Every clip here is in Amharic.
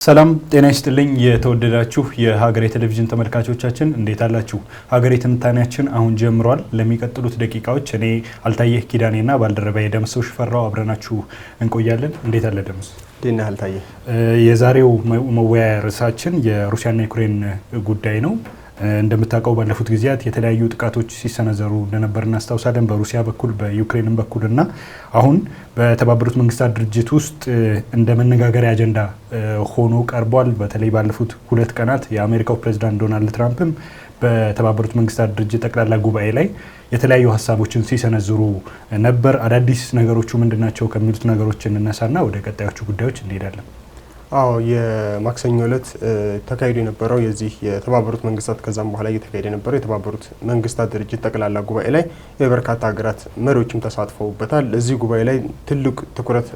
ሰላም ጤና ይስጥልኝ የተወደዳችሁ የሀገሬ ቴሌቪዥን ተመልካቾቻችን እንዴት አላችሁ? ሀገሬ ትንታኔያችን አሁን ጀምሯል። ለሚቀጥሉት ደቂቃዎች እኔ አልታየህ ኪዳኔና ባልደረባዬ ደምሰው ሽፈራው አብረናችሁ እንቆያለን። እንዴት አለ ደምስ? ዲና አልታየህ። የዛሬው መወያያ ርዕሳችን የሩሲያና ዩክሬን ጉዳይ ነው። እንደምታውቀው ባለፉት ጊዜያት የተለያዩ ጥቃቶች ሲሰነዘሩ እንደነበር እናስታውሳለን። በሩሲያ በኩል በዩክሬንም በኩልና አሁን በተባበሩት መንግስታት ድርጅት ውስጥ እንደ መነጋገሪያ አጀንዳ ሆኖ ቀርቧል። በተለይ ባለፉት 2 ቀናት የአሜሪካው ፕሬዝዳንት ዶናልድ ትራምፕም በተባበሩት መንግስታት ድርጅት ጠቅላላ ጉባኤ ላይ የተለያዩ ሀሳቦችን ሲሰነዝሩ ነበር። አዳዲስ ነገሮቹ ምንድናቸው ከሚሉት ነገሮች እንነሳና ወደ ቀጣዮቹ ጉዳዮች እንሄዳለን። አዎ የማክሰኞ ዕለት ተካሂዶ የነበረው የዚህ የተባበሩት መንግስታት ከዛም በኋላ እየተካሄደ የነበረው የተባበሩት መንግስታት ድርጅት ጠቅላላ ጉባኤ ላይ የበርካታ ሀገራት መሪዎችም ተሳትፈውበታል። እዚህ ጉባኤ ላይ ትልቅ ትኩረት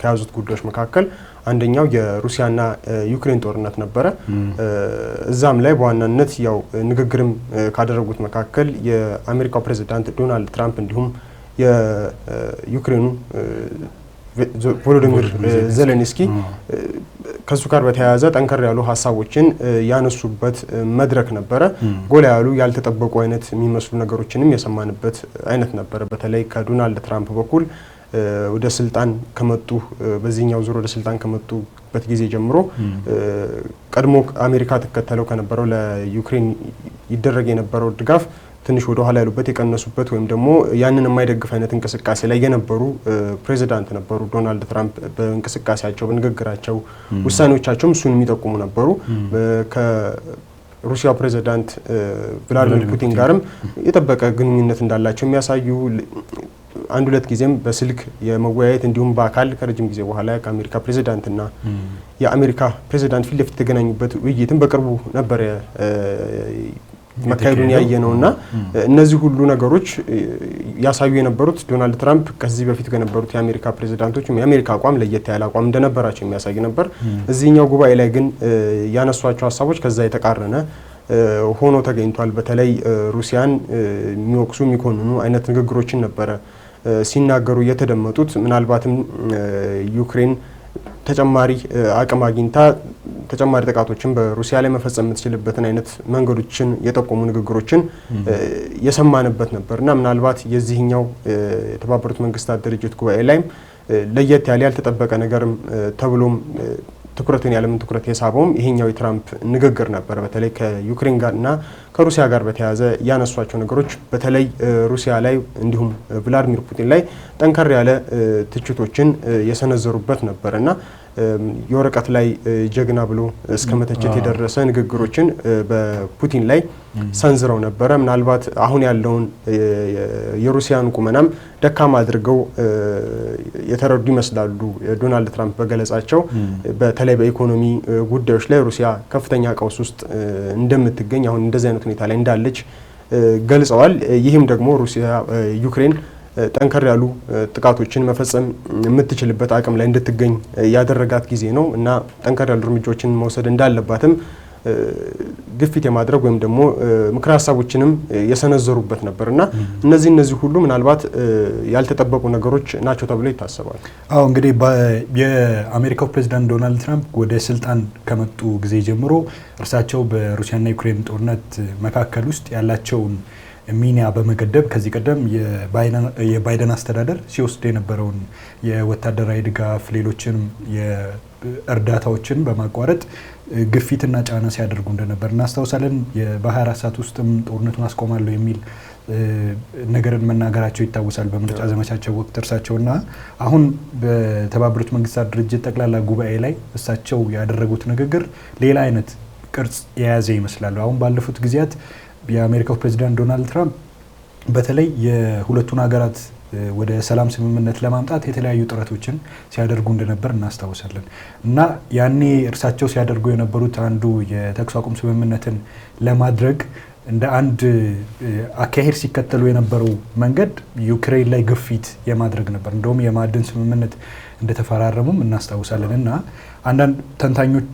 ከያዙት ጉዳዮች መካከል አንደኛው የሩሲያና ዩክሬን ጦርነት ነበረ። እዛም ላይ በዋናነት ያው ንግግርም ካደረጉት መካከል የአሜሪካው ፕሬዝዳንት ዶናልድ ትራምፕ እንዲሁም የዩክሬኑ ቮሎዲሚር ዜሌንስኪ ከሱ ጋር በተያያዘ ጠንከር ያሉ ሀሳቦችን ያነሱበት መድረክ ነበረ። ጎላ ያሉ ያልተጠበቁ አይነት የሚመስሉ ነገሮችንም የሰማንበት አይነት ነበረ። በተለይ ከዶናልድ ትራምፕ በኩል ወደ ስልጣን ከመጡ በዚህኛው ዙር ወደ ስልጣን ከመጡበት ጊዜ ጀምሮ ቀድሞ አሜሪካ ተከተለው ከነበረው ለዩክሬን ይደረግ የነበረው ድጋፍ ትንሽ ወደ ኋላ ያሉበት የቀነሱበት ወይም ደግሞ ያንን የማይደግፍ አይነት እንቅስቃሴ ላይ የነበሩ ፕሬዚዳንት ነበሩ። ዶናልድ ትራምፕ በእንቅስቃሴያቸው በንግግራቸው ውሳኔዎቻቸውም እሱን የሚጠቁሙ ነበሩ። ከሩሲያው ፕሬዚዳንት ቭላዲሚር ፑቲን ጋርም የጠበቀ ግንኙነት እንዳላቸው የሚያሳዩ አንድ 2 ጊዜም በስልክ የመወያየት እንዲሁም በአካል ከረጅም ጊዜ በኋላ ከአሜሪካ ፕሬዚዳንትና የአሜሪካ ፕሬዚዳንት ፊት ለፊት የተገናኙበት ውይይትም በቅርቡ ነበር መካሄዱን ያየ ነውና እነዚህ ሁሉ ነገሮች ያሳዩ የነበሩት ዶናልድ ትራምፕ ከዚህ በፊት ከነበሩት የአሜሪካ ፕሬዚዳንቶች የአሜሪካ አቋም ለየት ያለ አቋም እንደነበራቸው የሚያሳይ ነበር። እዚህኛው ጉባኤ ላይ ግን ያነሷቸው ሀሳቦች ከዛ የተቃረነ ሆኖ ተገኝቷል። በተለይ ሩሲያን የሚወቅሱ የሚኮንኑ አይነት ንግግሮችን ነበረ ሲናገሩ የተደመጡት። ምናልባትም ዩክሬን ተጨማሪ አቅም አግኝታ ተጨማሪ ጥቃቶችን በሩሲያ ላይ መፈጸም የምትችልበትን አይነት መንገዶችን የጠቆሙ ንግግሮችን የሰማንበት ነበርና ምናልባት የዚህኛው የተባበሩት መንግስታት ድርጅት ጉባኤ ላይ ለየት ያለ ያልተጠበቀ ነገርም ተብሎም ትኩረትን ያለምን ትኩረት የሳበውም ይሄኛው የትራምፕ ንግግር ነበር። በተለይ ከዩክሬን ጋርና ከሩሲያ ጋር በተያያዘ ያነሷቸው ነገሮች በተለይ ሩሲያ ላይ እንዲሁም ቭላዲሚር ፑቲን ላይ ጠንከር ያለ ትችቶችን የሰነዘሩበት ነበርና የወረቀት ላይ ጀግና ብሎ እስከ መተቸት የደረሰ ንግግሮችን በፑቲን ላይ ሰንዝረው ነበረ። ምናልባት አሁን ያለውን የሩሲያን ቁመናም ደካማ አድርገው የተረዱ ይመስላሉ ዶናልድ ትራምፕ በገለጻቸው። በተለይ በኢኮኖሚ ጉዳዮች ላይ ሩሲያ ከፍተኛ ቀውስ ውስጥ እንደምትገኝ አሁን እንደዚህ አይነት ሁኔታ ላይ እንዳለች ገልጸዋል። ይህም ደግሞ ሩሲያ ዩክሬን ጠንከር ያሉ ጥቃቶችን መፈጸም የምትችልበት አቅም ላይ እንድትገኝ ያደረጋት ጊዜ ነው እና ጠንከር ያሉ እርምጃዎችን መውሰድ እንዳለባትም ግፊት የማድረግ ወይም ደግሞ ምክረ ሀሳቦችንም የሰነዘሩበት ነበርና እነዚህ ሁሉ ምናልባት ያልተጠበቁ ነገሮች ናቸው ተብሎ ይታሰባል። አዎ እንግዲህ የአሜሪካው ፕሬዝዳንት ዶናልድ ትራምፕ ወደ ስልጣን ከመጡ ጊዜ ጀምሮ እርሳቸው በሩሲያና ዩክሬን ጦርነት መካከል ውስጥ ያላቸውን ሚና በመገደብ ከዚህ ቀደም የባይደን አስተዳደር ሲወስድ የነበረውን የወታደራዊ ድጋፍ ሌሎችንም የእርዳታዎችን በማቋረጥ ግፊትና ጫና ሲያደርጉ እንደነበር እናስታውሳለን። በ24 ሰዓት ውስጥም ጦርነቱን አስቆማለሁ የሚል ነገርን መናገራቸው ይታወሳል በምርጫ ዘመቻቸው ወቅት እርሳቸውና አሁን በተባበሩት መንግስታት ድርጅት ጠቅላላ ጉባኤ ላይ እሳቸው ያደረጉት ንግግር ሌላ አይነት ቅርጽ የያዘ ይመስላል። አሁን ባለፉት ጊዜያት የአሜሪካው ፕሬዝዳንት ዶናልድ ትራምፕ በተለይ የሁለቱን ሀገራት ወደ ሰላም ስምምነት ለማምጣት የተለያዩ ጥረቶችን ሲያደርጉ እንደነበር እናስታውሳለን እና ያኔ እርሳቸው ሲያደርጉ የነበሩት አንዱ የተኩስ አቁም ስምምነትን ለማድረግ እንደ አንድ አካሄድ ሲከተሉ የነበረው መንገድ ዩክሬን ላይ ግፊት የማድረግ ነበር። እንደውም የማዕድን ስምምነት እንደተፈራረሙም እናስታውሳለን እና አንዳንድ ተንታኞች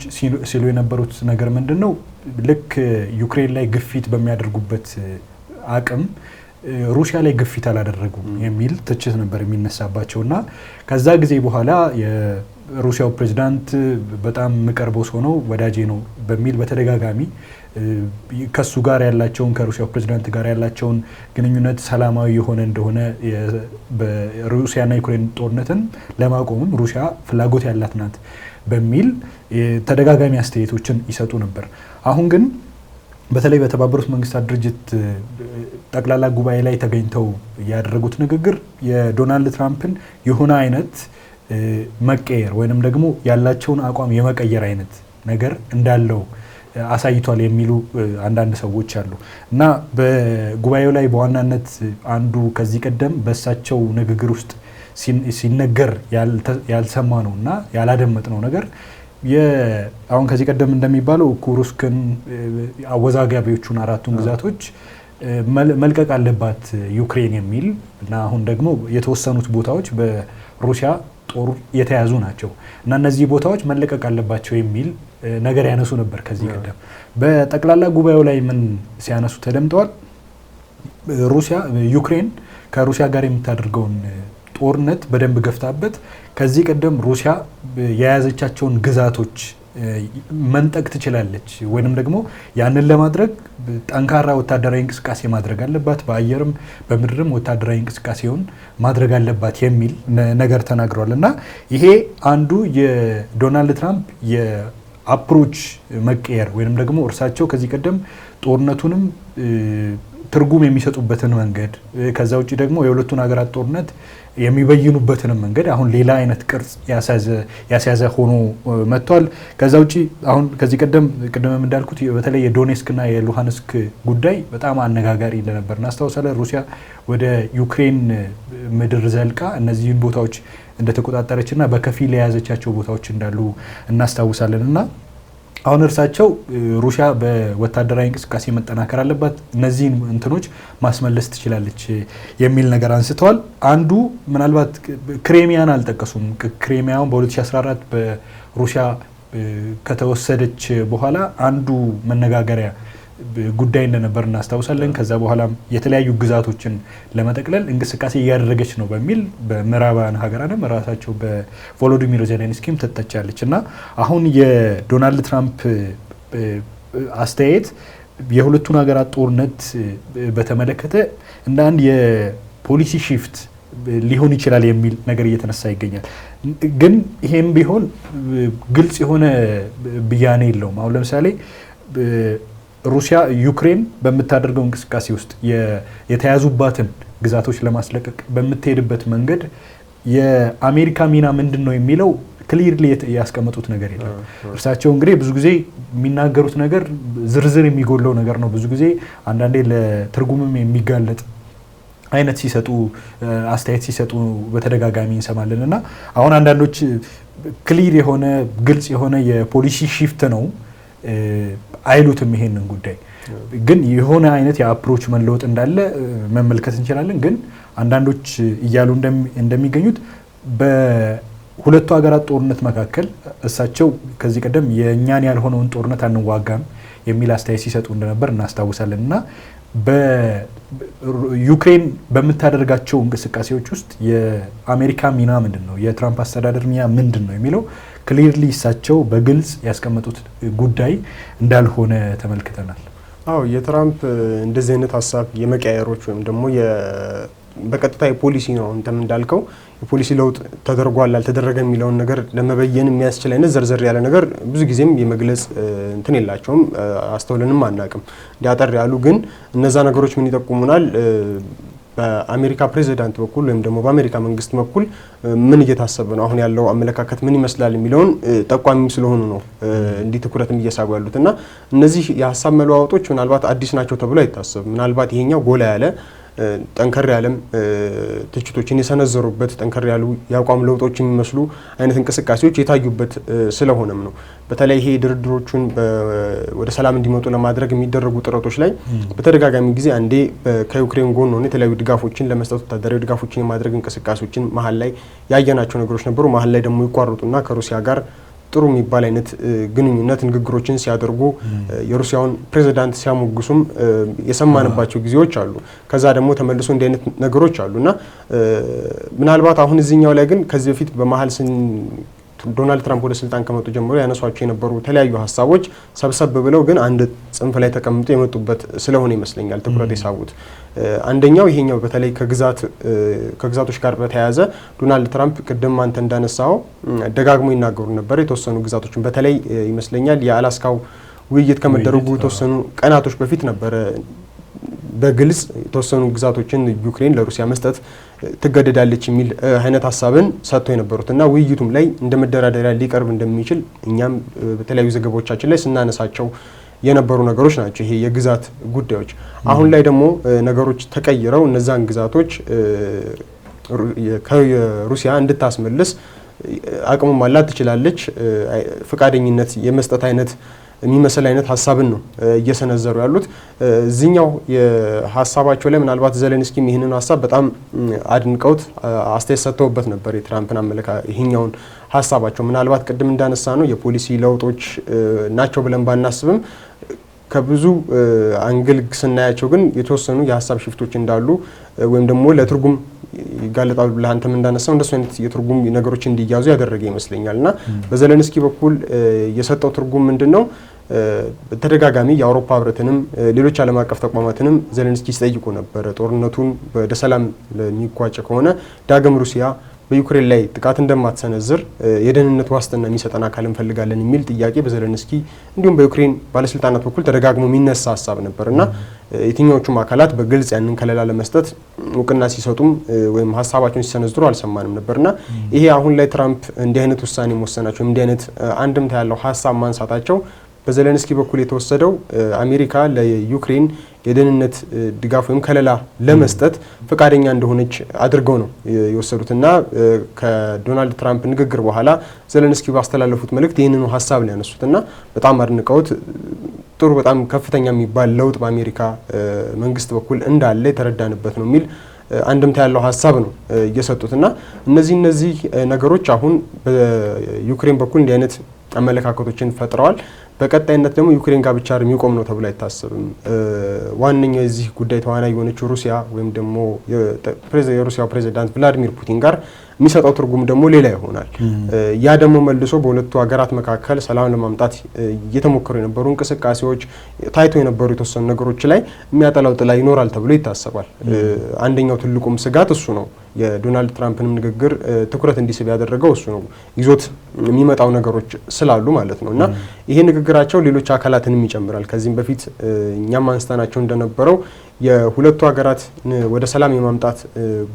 ሲሉ የነበሩት ነገር ምንድነው ልክ ዩክሬን ላይ ግፊት በሚያደርጉበት አቅም ሩሲያ ላይ ግፊት አላደረጉም የሚል ትችት ነበር የሚነሳባቸውና ከዛ ጊዜ በኋላ የሩሲያው ፕሬዝዳንት በጣም የምቀርበው ሰው ነው፣ ወዳጄ ነው በሚል በተደጋጋሚ ከሱ ጋር ያላቸውን ከሩሲያው ፕሬዝዳንት ጋር ያላቸውን ግንኙነት ሰላማዊ የሆነ እንደሆነ በሩሲያና ዩክሬን ጦርነትን ለማቆምም ሩሲያ ፍላጎት ያላት ናት በሚል ተደጋጋሚ አስተያየቶችን ይሰጡ ነበር። አሁን ግን በተለይ በተባበሩት መንግስታት ድርጅት ጠቅላላ ጉባኤ ላይ ተገኝተው ያደረጉት ንግግር የዶናልድ ትራምፕን የሆነ አይነት መቀየር ወይንም ደግሞ ያላቸውን አቋም የመቀየር አይነት ነገር እንዳለው አሳይቷል የሚሉ አንዳንድ ሰዎች አሉ እና በጉባኤው ላይ በዋናነት አንዱ ከዚህ ቀደም በእሳቸው ንግግር ውስጥ ሲነገር ያልሰማ ነው እና ያላደመጥ ነው ነገር አሁን ከዚህ ቀደም እንደሚባለው ኩርስክን አወዛጋቢዎቹን 4ቱን ግዛቶች መልቀቅ አለባት ዩክሬን የሚል እና አሁን ደግሞ የተወሰኑት ቦታዎች በሩሲያ ጦር የተያዙ ናቸው እና እነዚህ ቦታዎች መለቀቅ አለባቸው የሚል ነገር ያነሱ ነበር ከዚህ ቀደም። በጠቅላላ ጉባኤው ላይ ምን ሲያነሱ ተደምጠዋል? ዩክሬን ከሩሲያ ጋር የምታደርገውን ጦርነት በደንብ ገፍታበት ከዚህ ቀደም ሩሲያ የያዘቻቸውን ግዛቶች መንጠቅ ትችላለች ወይንም ደግሞ ያንን ለማድረግ ጠንካራ ወታደራዊ እንቅስቃሴ ማድረግ አለባት፣ በአየርም በምድርም ወታደራዊ እንቅስቃሴውን ማድረግ አለባት የሚል ነገር ተናግረዋል እና ይሄ አንዱ የዶናልድ ትራምፕ የአፕሮች መቀየር ወይንም ደግሞ እርሳቸው ከዚህ ቀደም ጦርነቱንም ትርጉም የሚሰጡበትን መንገድ ከዛ ውጭ ደግሞ የሁለቱን ሀገራት ጦርነት የሚበይኑበትንም መንገድ አሁን ሌላ አይነት ቅርጽ ያስያዘ ሆኖ መጥቷል። ከዛ ውጭ አሁን ከዚህ ቀደም እንዳልኩት በተለይ የዶኔስክና የሉሃንስክ ጉዳይ በጣም አነጋጋሪ እንደነበር እናስታውሳለን። ሩሲያ ወደ ዩክሬን ምድር ዘልቃ እነዚህን ቦታዎች እንደተቆጣጠረችና በከፊል የያዘቻቸው ቦታዎች እንዳሉ እናስታውሳለን እና አሁን እርሳቸው ሩሲያ በወታደራዊ እንቅስቃሴ መጠናከር አለባት፣ እነዚህን እንትኖች ማስመለስ ትችላለች የሚል ነገር አንስተዋል። አንዱ ምናልባት ክሬሚያን አልጠቀሱም። ክሬሚያውን በ2014 በሩሲያ ከተወሰደች በኋላ አንዱ መነጋገሪያ ጉዳይ እንደነበር እናስታውሳለን። ከዛ በኋላም የተለያዩ ግዛቶችን ለመጠቅለል እንቅስቃሴ እያደረገች ነው በሚል በምዕራባውያን ሀገራንም ራሳቸው በቮሎዲሚር ዜሌንስኪም ትተቻለች እና አሁን የዶናልድ ትራምፕ አስተያየት የሁለቱን ሀገራት ጦርነት በተመለከተ እንደ አንድ የፖሊሲ ሺፍት ሊሆን ይችላል የሚል ነገር እየተነሳ ይገኛል። ግን ይሄም ቢሆን ግልጽ የሆነ ብያኔ የለውም። አሁን ለምሳሌ ሩሲያ ዩክሬን በምታደርገው እንቅስቃሴ ውስጥ የተያዙባትን ግዛቶች ለማስለቀቅ በምትሄድበት መንገድ የአሜሪካ ሚና ምንድን ነው የሚለው ክሊርሊ ያስቀመጡት ነገር የለም። እርሳቸው እንግዲህ ብዙ ጊዜ የሚናገሩት ነገር ዝርዝር የሚጎለው ነገር ነው። ብዙ ጊዜ አንዳንዴ ለትርጉምም የሚጋለጥ አይነት አስተያየት ሲሰጡ በተደጋጋሚ እንሰማለን እና አሁን አንዳንዶች ክሊር የሆነ ግልጽ የሆነ የፖሊሲ ሺፍት ነው አይሉትም። ይሄንን ጉዳይ ግን የሆነ አይነት የአፕሮች መለወጥ እንዳለ መመልከት እንችላለን። ግን አንዳንዶች እያሉ እንደሚገኙት በሁለቱ ሀገራት ጦርነት መካከል እሳቸው ከዚህ ቀደም የእኛን ያልሆነውን ጦርነት አንዋጋም የሚል አስተያየት ሲሰጡ እንደነበር እናስታውሳለን እና በዩክሬን በምታደርጋቸው እንቅስቃሴዎች ውስጥ የአሜሪካ ሚና ምንድን ነው፣ የትራምፕ አስተዳደር ሚና ምንድን ነው የሚለው ክሊርሊ እሳቸው በግልጽ ያስቀመጡት ጉዳይ እንዳልሆነ ተመልክተናል። አዎ የትራምፕ እንደዚህ አይነት ሀሳብ የመቀያየሮች ወይም ደግሞ በቀጥታ የፖሊሲ ነው እንተም እንዳልከው የፖሊሲ ለውጥ ተደርጓል አልተደረገ የሚለውን ነገር ለመበየን የሚያስችል አይነት ዘርዘር ያለ ነገር ብዙ ጊዜም የመግለጽ እንትን የላቸውም፣ አስተውለንም አናቅም። እንዲያጠር ያሉ ግን እነዛ ነገሮች ምን ይጠቁሙናል? በአሜሪካ ፕሬዚዳንት በኩል ወይም ደግሞ በአሜሪካ መንግስት በኩል ምን እየታሰበ ነው፣ አሁን ያለው አመለካከት ምን ይመስላል የሚለውን ጠቋሚ ስለሆኑ ነው እንዲህ ትኩረትም እየሳቡ ያሉት እና እነዚህ የሀሳብ መለዋወጦች ምናልባት አዲስ ናቸው ተብሎ አይታሰብም። ምናልባት ይሄኛው ጎላ ያለ ጠንከር ያለም ትችቶችን የሰነዘሩበት ጠንከር ያሉ የአቋም ለውጦች የሚመስሉ አይነት እንቅስቃሴዎች የታዩበት ስለሆነም ነው። በተለይ ይሄ ድርድሮቹን ወደ ሰላም እንዲመጡ ለማድረግ የሚደረጉ ጥረቶች ላይ በተደጋጋሚ ጊዜ አንዴ ከዩክሬን ጎን ሆነ የተለያዩ ድጋፎችን ለመስጠት ወታደራዊ ድጋፎችን የማድረግ እንቅስቃሴዎችን መሀል ላይ ያየናቸው ነገሮች ነበሩ። መሀል ላይ ደግሞ ይቋርጡና ከሩሲያ ጋር ጥሩ የሚባል አይነት ግንኙነት ንግግሮችን ሲያደርጉ የሩሲያውን ፕሬዚዳንት ሲያሞግሱም የሰማንባቸው ጊዜዎች አሉ። ከዛ ደግሞ ተመልሶ እንዲህ አይነት ነገሮች አሉና ምናልባት አሁን እዚህኛው ላይ ግን ከዚህ በፊት በመሀል ዶናልድ ትራምፕ ወደ ስልጣን ከመጡ ጀምሮ ያነሷቸው የነበሩ የተለያዩ ሀሳቦች ሰብሰብ ብለው ግን አንድ ጽንፍ ላይ ተቀምጦ የመጡበት ስለሆነ ይመስለኛል ትኩረት የሳቡት። አንደኛው ይሄኛው በተለይ ከግዛቶች ጋር በተያያዘ ዶናልድ ትራምፕ ቅድም አንተ እንዳነሳው ደጋግሞ ይናገሩ ነበር። የተወሰኑ ግዛቶችን በተለይ ይመስለኛል የአላስካው ውይይት ከመደረጉ የተወሰኑ ቀናቶች በፊት ነበረ በግልጽ የተወሰኑ ግዛቶችን ዩክሬን ለሩሲያ መስጠት ትገደዳለች የሚል አይነት ሀሳብን ሰጥቶ የነበሩትና ውይይቱም ላይ እንደ መደራደሪያ ሊቀርብ እንደሚችል እኛም በተለያዩ ዘገባዎቻችን ላይ ስናነሳቸው የነበሩ ነገሮች ናቸው። ይሄ የግዛት ጉዳዮች አሁን ላይ ደግሞ ነገሮች ተቀይረው እነዛን ግዛቶች ከሩሲያ እንድታስመልስ አቅሙም አላት ትችላለች፣ ፍቃደኝነት የመስጠት አይነት የሚመስል አይነት ሀሳብን ነው እየሰነዘሩ ያሉት። እዚህኛው የሀሳባቸው ላይ ምናልባት ዘለንስኪም ይህንን ሀሳብ በጣም አድንቀውት አስተያየት ሰጥተውበት ነበር። የትራምፕን ይህኛውን ሀሳባቸው ምናልባት ቅድም እንዳነሳ ነው የፖሊሲ ለውጦች ናቸው ብለን ባናስብም ከብዙ አንግል ስናያቸው ግን የተወሰኑ የሀሳብ ሽፍቶች እንዳሉ ወይም ደግሞ ለትርጉም ይጋለጣሉ ብለህ አንተም እንዳነሳው እንደሱ አይነት የትርጉም ነገሮች እንዲያዙ ያደረገ ይመስለኛልና በዘለንስኪ በኩል የሰጠው ትርጉም ምንድነው? በተደጋጋሚ የአውሮፓ ህብረትንም ሌሎች ዓለም አቀፍ ተቋማትንም ዘለንስኪ ሲጠይቁ ነበር። ጦርነቱን ወደ ሰላም ለሚቋጭ ከሆነ ዳግም ሩሲያ በዩክሬን ላይ ጥቃት እንደማትሰነዝር የደህንነት ዋስትና የሚሰጠን አካል እንፈልጋለን የሚል ጥያቄ በዘለንስኪ እንዲሁም በዩክሬን ባለስልጣናት በኩል ተደጋግሞ የሚነሳ ሀሳብ ነበርና የትኛዎቹም አካላት በግልጽ ያንን ከለላ ለመስጠት እውቅና ሲሰጡም ወይም ሀሳባቸውን ሲሰነዝሩ አልሰማንም ነበርና ይሄ አሁን ላይ ትራምፕ እንዲህ አይነት ውሳኔ መወሰናቸው እንዲህ አይነት አንድምታ ያለው ሀሳብ ማንሳታቸው በዘለንስኪ በኩል የተወሰደው አሜሪካ ለዩክሬን የደህንነት ድጋፍ ወይም ከለላ ለመስጠት ፈቃደኛ እንደሆነች አድርገው ነው የወሰዱትና ከዶናልድ ትራምፕ ንግግር በኋላ ዘለንስኪ ባስተላለፉት መልእክት ይህንኑ ሀሳብ ነው ያነሱትና በጣም አድንቀውት ጥሩ በጣም ከፍተኛ የሚባል ለውጥ በአሜሪካ መንግስት በኩል እንዳለ የተረዳንበት ነው የሚል አንድምታ ያለው ሀሳብ ነው እየሰጡትና እነዚህ ነገሮች አሁን በዩክሬን በኩል እንዲህ አይነት አመለካከቶችን ፈጥረዋል። በቀጣይነት ደግሞ ዩክሬን ጋር ብቻ የሚቆም ነው ተብሎ አይታሰብም። ዋነኛው የዚህ ጉዳይ ተዋናይ የሆነችው ሩሲያ ወይም ደግሞ የሩሲያው ፕሬዚዳንት ቭላዲሚር ፑቲን ጋር የሚሰጠው ትርጉም ደግሞ ሌላ ይሆናል። ያ ደግሞ መልሶ በሁለቱ ሀገራት መካከል ሰላም ለማምጣት እየተሞከሩ የነበሩ እንቅስቃሴዎች ታይቶ የነበሩ የተወሰኑ ነገሮች ላይ የሚያጠላው ጥላ ይኖራል ተብሎ ይታሰባል። አንደኛው ትልቁም ስጋት እሱ ነው። የዶናልድ ትራምፕንም ንግግር ትኩረት እንዲስብ ያደረገው እሱ ነው። ይዞት የሚመጣው ነገሮች ስላሉ ማለት ነው እና ይሄ ንግግራቸው ሌሎች አካላትንም ይጨምራል። ከዚህም በፊት እኛም አንስተናቸው እንደነበረው የሁለቱ ሀገራት ወደ ሰላም የማምጣት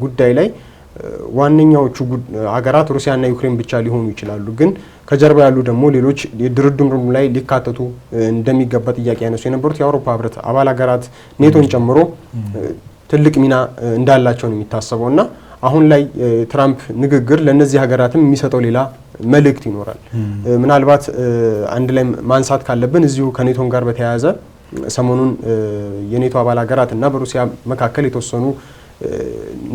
ጉዳይ ላይ ዋነኛዎቹ ሀገራት ሩሲያና ዩክሬን ብቻ ሊሆኑ ይችላሉ። ግን ከጀርባ ያሉ ደግሞ ሌሎች የድርድሩ ላይ ሊካተቱ እንደሚገባ ጥያቄ ያነሱ የነበሩት የአውሮፓ ህብረት አባል ሀገራት ኔቶን ጨምሮ ትልቅ ሚና እንዳላቸው ነው የሚታሰበው እና አሁን ላይ ትራምፕ ንግግር ለነዚህ ሀገራትም የሚሰጠው ሌላ መልእክት ይኖራል። ምናልባት አንድ ላይ ማንሳት ካለብን እዚሁ ከኔቶን ጋር በተያያዘ ሰሞኑን የኔቶ አባል ሀገራት እና በሩሲያ መካከል የተወሰኑ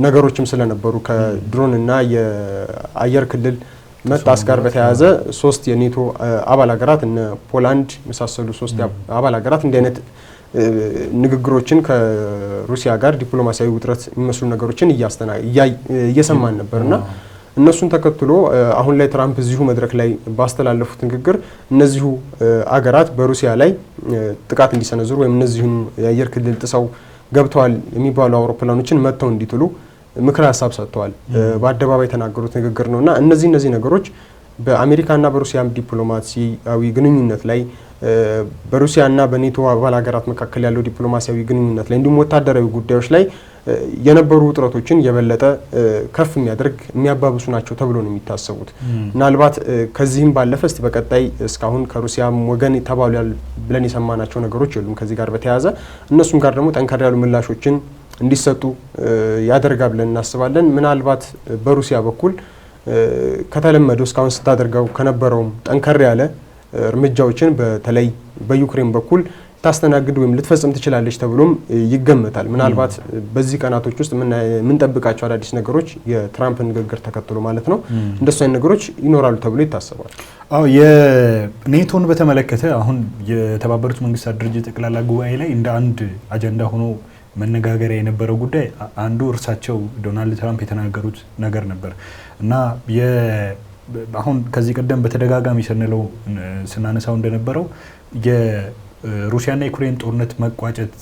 ነገሮችም ስለነበሩ ከድሮን እና የአየር ክልል መጣስ ጋር በተያያዘ 3 የኔቶ አባል ሀገራት እነ ፖላንድ የመሳሰሉ 3 አባል ሀገራት እንዲህ አይነት ንግግሮችን ከሩሲያ ጋር ዲፕሎማሲያዊ ውጥረት የሚመስሉ ነገሮችን እየሰማን ነበርና እነሱን ተከትሎ አሁን ላይ ትራምፕ እዚሁ መድረክ ላይ ባስተላለፉት ንግግር እነዚሁ አገራት በሩሲያ ላይ ጥቃት እንዲሰነዝሩ ወይም እነዚህን የአየር ክልል ጥሰው ገብተዋል የሚባሉ አውሮፕላኖችን መጥተው እንዲጥሉ ምክር ሀሳብ ሰጥተዋል። በአደባባይ የተናገሩት ንግግር ነውና እነዚህ ነገሮች በአሜሪካና በሩሲያ ዲፕሎማሲያዊ ግንኙነት ላይ በሩሲያና በኔቶ አባል ሀገራት መካከል ያለው ዲፕሎማሲያዊ ግንኙነት ላይ እንዲሁም ወታደራዊ ጉዳዮች ላይ የነበሩ ውጥረቶችን የበለጠ ከፍ የሚያባብሱ ናቸው ተብሎ ነው የሚታሰቡት። ምናልባት ከዚህም ባለፈ እስቲ በቀጣይ እስካሁን ከሩሲያም ወገን ተባሉ ብለን የሰማናቸው ነገሮች የሉም። ከዚህ ጋር በተያያዘ እነሱም ጋር ደግሞ ጠንከር ያሉ ምላሾችን እንዲሰጡ ያደርጋል ብለን እናስባለን። ምናልባት በሩሲያ በኩል ከተለመደው እስካሁን ስታደርገው ከነበረውም ጠንከር ያለ እርምጃዎችን በተለይ በዩክሬን በኩል ታስተናግድ ወይም ልትፈጽም ትችላለች ተብሎም ይገመታል። ምናልባት በዚህ ቀናቶች ውስጥ የምንጠብቃቸው አዳዲስ ነገሮች የትራምፕ ንግግር ተከትሎ ማለት ነው እንደሱ አይነት ነገሮች ይኖራሉ ተብሎ ይታሰባል። አዎ የኔቶን በተመለከተ አሁን የተባበሩት መንግስታት ድርጅት ጠቅላላ ጉባኤ ላይ እንደ አንድ አጀንዳ ሆኖ መነጋገሪያ የነበረው ጉዳይ አንዱ እርሳቸው ዶናልድ ትራምፕ የተናገሩት ነገር ነበር እና አሁን ከዚህ ቀደም በተደጋጋሚ ስናነሳው እንደነበረው የሩሲያና ዩክሬን ጦርነት መቋጨት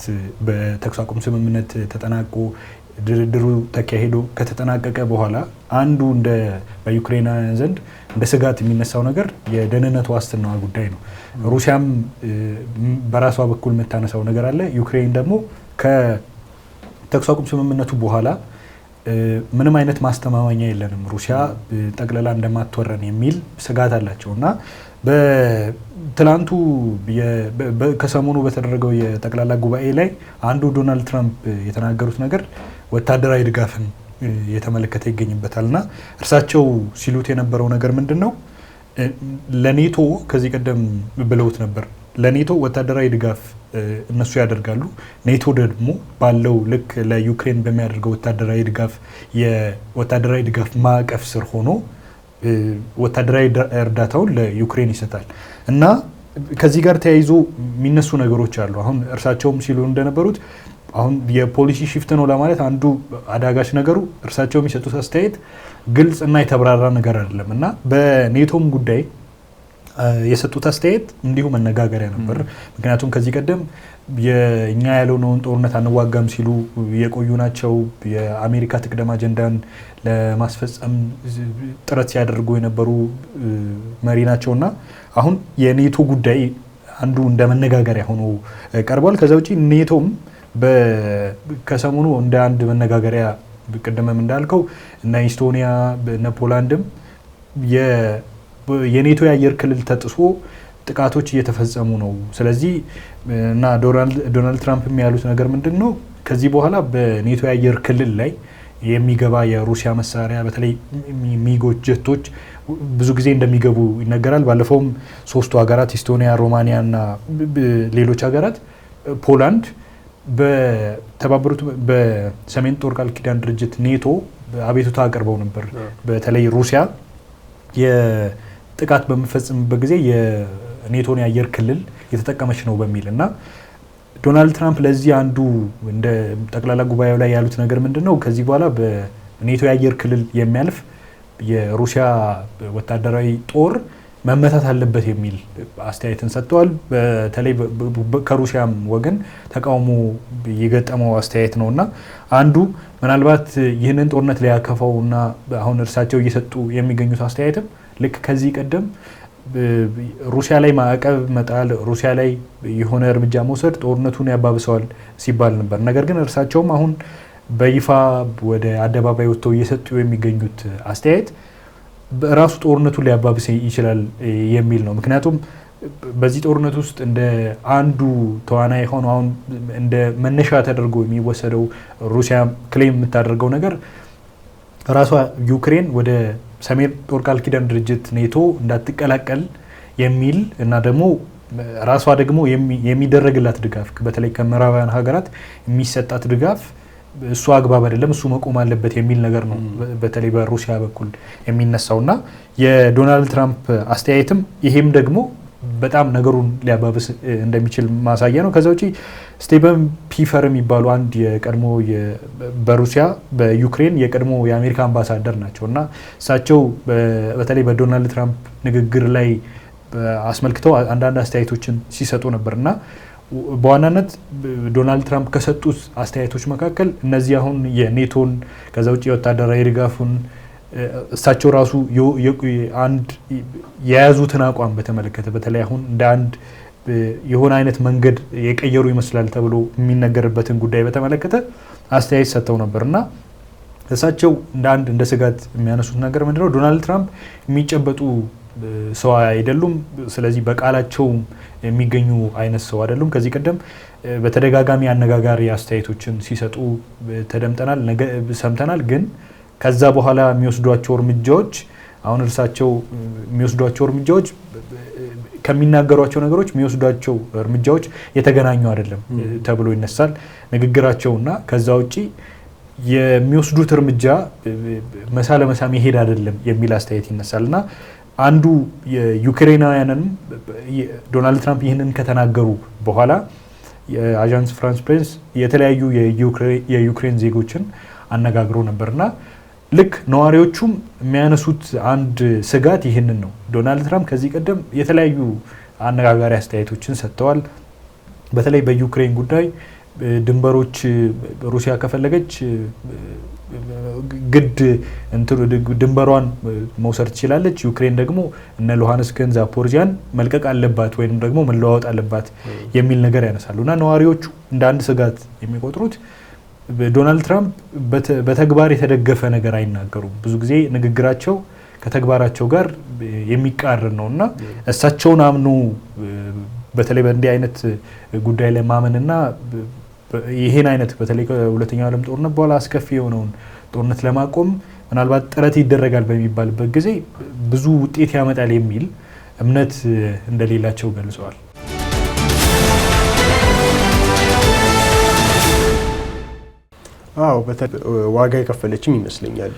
በተኩስ አቁም ስምምነት ተጠናቆ ድርድሩ ተካሂዶ ከተጠናቀቀ በኋላ አንዱ በዩክሬናውያን ዘንድ እንደ ስጋት የሚነሳው ነገር የደህንነት ዋስትናዋ ጉዳይ ነው። ሩሲያም በራሷ በኩል የምታነሳው ነገር አለ። ዩክሬን ደግሞ ከተኩስ አቁም ስምምነቱ በኋላ ምንም አይነት ማስተማመኛ የለንም፣ ሩሲያ ጠቅላላ እንደማትወረን የሚል ስጋት አላቸው እና በትላንቱ ከሰሞኑ በተደረገው የጠቅላላ ጉባኤ ላይ አንዱ ዶናልድ ትራምፕ የተናገሩት ነገር ወታደራዊ ድጋፍን የተመለከተ ይገኝበታል እና እርሳቸው ሲሉት የነበረው ነገር ምንድን ነው? ለኔቶ ከዚህ ቀደም ብለውት ነበር፣ ለኔቶ ወታደራዊ ድጋፍ እነሱ ያደርጋሉ፣ ኔቶ ደግሞ ባለው ልክ ለዩክሬን በሚያደርገው ወታደራዊ ድጋፍ ማዕቀፍ ስር ሆኖ ወታደራዊ እርዳታውን ለዩክሬን ይሰጣል እና ከዚህ ጋር ተያይዞ የሚነሱ ነገሮች አሉ። አሁን እርሳቸውም ሲሉ እንደነበሩት አሁን የፖሊሲ ሽፍት ነው ለማለት አንዱ አዳጋች ነገሩ እርሳቸው የሚሰጡት አስተያየት ግልጽ እና የተብራራ ነገር አይደለም እና በኔቶም ጉዳይ የሰጡት አስተያየት እንዲሁ መነጋገሪያ ነበር። ምክንያቱም ከዚህ ቀደም የእኛ ያለውን ጦርነት አንዋጋም ሲሉ የቆዩ ናቸው። የአሜሪካ ትቅደም አጀንዳን ለማስፈጸም ጥረት ሲያደርጉ የነበሩ መሪ ናቸውና አሁን የኔቶ ጉዳይ አንዱ እንደ መነጋገሪያ ሆኖ ቀርቧል። ከዛ ውጪ ኔቶም ከሰሞኑ እንደ አንድ መነጋገሪያ ቅድምም እንዳልከው እና ኢስቶኒያ እና ፖላንድም የኔቶ የአየር ክልል ተጥሶ ጥቃቶች እየተፈጸሙ ነው። ስለዚህ እና ዶናልድ ትራምፕ ያሉት ነገር ምንድን ነው? ከዚህ በኋላ በኔቶ የአየር ክልል ላይ የሚገባ የሩሲያ መሳሪያ በተለይ ሚጎች ጀቶች ብዙ ጊዜ እንደሚገቡ ይነገራል። ባለፈውም ሶስቱ ሀገራት ኢስቶኒያ፣ ሮማኒያ እና ሌሎች ሀገራት ፖላንድ በሰሜን ጦር ቃል ኪዳን ድርጅት ኔቶ አቤቱታ አቅርበው ነበር። በተለይ ሩሲያ የጥቃት በሚፈጽምበት ጊዜ የኔቶን የአየር ክልል የተጠቀመች ነው በሚል እና ዶናልድ ትራምፕ ለዚህ አንዱ እንደ ጠቅላላ ጉባኤው ላይ ያሉት ነገር ምንድን ነው? ከዚህ በኋላ በኔቶ የአየር ክልል የሚያልፍ የሩሲያ ወታደራዊ ጦር መመታት አለበት የሚል አስተያየትን ሰጥተዋል። በተለይ ከሩሲያም ወገን ተቃውሞ የገጠመው አስተያየት ነው እና አንዱ ምናልባት ይህንን ጦርነት ሊያከፋው እና አሁን እርሳቸው እየሰጡ የሚገኙት አስተያየትም ልክ ከዚህ ቀደም ሩሲያ ላይ ማዕቀብ መጣል፣ ሩሲያ ላይ የሆነ እርምጃ መውሰድ ጦርነቱን ያባብሰዋል ሲባል ነበር። ነገር ግን እርሳቸውም አሁን በይፋ ወደ አደባባይ ወጥተው እየሰጡ የሚገኙት አስተያየት ራሱ ጦርነቱን ሊያባብስ ይችላል የሚል ነው። ምክንያቱም በዚህ ጦርነት ውስጥ እንደ አንዱ ተዋናይ ሆኖ አሁን እንደ መነሻ ተደርጎ የሚወሰደው ሩሲያ ክሌም የምታደርገው ነገር ራሷ ዩክሬን ወደ ሰሜን ጦር ቃል ኪዳን ድርጅት ኔቶ እንዳትቀላቀል የሚል እና ደግሞ ራሷ ደግሞ የሚደረግላት ድጋፍ በተለይ ከምዕራባውያን ሀገራት የሚሰጣት ድጋፍ እሱ አግባብ አይደለም፣ እሱ መቆም አለበት የሚል ነገር ነው በተለይ በሩሲያ በኩል የሚነሳው እና የዶናልድ ትራምፕ አስተያየትም ይሄም ደግሞ በጣም ነገሩን ሊያባብስ እንደሚችል ማሳያ ነው። ከዛ ውጪ ስቴቨን ፒፈር የሚባሉ አንድ የቀድሞ በሩሲያ በዩክሬን የቀድሞ የአሜሪካ አምባሳደር ናቸው እና እሳቸው በተለይ በዶናልድ ትራምፕ ንግግር ላይ አስመልክተው አንዳንድ አስተያየቶችን ሲሰጡ ነበር እና በዋናነት ዶናልድ ትራምፕ ከሰጡት አስተያየቶች መካከል እነዚህ አሁን የኔቶን ከዛ ውጪ የወታደራዊ ድጋፉን እሳቸው ራሱ አንድ የያዙትን አቋም በተመለከተ በተለይ አሁን እንደ አንድ የሆነ አይነት መንገድ የቀየሩ ይመስላል ተብሎ የሚነገርበትን ጉዳይ በተመለከተ አስተያየት ሰጥተው ነበር እና እሳቸው እንደ ስጋት የሚያነሱት ነገር ምንድነው? ዶናልድ ትራምፕ የሚጨበጡ ሰው አይደሉም። ስለዚህ በቃላቸው የሚገኙ አይነት ሰው አይደሉም። ከዚህ ቀደም በተደጋጋሚ አነጋጋሪ አስተያየቶችን ሲሰጡ ሰምተናል። ግን ከዛ በኋላ የሚወስዷቸው እርምጃዎች አሁን እርሳቸው የሚወስዷቸው እርምጃዎች ከሚናገሯቸው ነገሮች የሚወስዷቸው እርምጃዎች የተገናኙ አይደለም ተብሎ ይነሳል ንግግራቸውና ከዛ ውጪ የሚወስዱት እርምጃ መሳ ለመሳ መሄድ አይደለም የሚል አስተያየት ይነሳልና አንዱ የዩክሬናውያንን ዶናልድ ትራምፕ ይህንን ከተናገሩ በኋላ የአጃንስ ፍራንስ ፕሬስ የተለያዩ የዩክሬን ዜጎችን አነጋግሮ ነበርና ልክ ነዋሪዎቹም የሚያነሱት አንድ ስጋት ይህንን ነው። ዶናልድ ትራምፕ ከዚህ ቀደም የተለያዩ አነጋጋሪ አስተያየቶችን ሰጥተዋል። በተለይ በዩክሬን ጉዳይ ድንበሮች ሩሲያ ከፈለገች ግድ ድንበሯን መውሰድ ትችላለች፣ ዩክሬን ደግሞ እነ ሉሃንስክን ዛፖሪዚያን መልቀቅ አለባት ወይም ደግሞ መለዋወጥ አለባት የሚል ነገር ያነሳሉ እና ነዋሪዎቹ እንደ አንድ ስጋት የሚቆጥሩት ዶናልድ ትራምፕ በተግባር የተደገፈ ነገር አይናገሩም። ብዙ ጊዜ ንግግራቸው ከተግባራቸው ጋር የሚቃረን ነው እና እሳቸውን አምኖ በተለይ በእንዲህ አይነት ጉዳይ ላይ ማመንና ይሄን አይነት በተለይ ከሁለተኛው ዓለም ጦርነት በኋላ አስከፊ የሆነውን ጦርነት ለማቆም ምናልባት ጥረት ይደረጋል በሚባልበት ጊዜ ብዙ ውጤት ያመጣል የሚል እምነት እንደሌላቸው ገልጸዋል። አዎ ዋጋ የከፈለችም ይመስለኛል።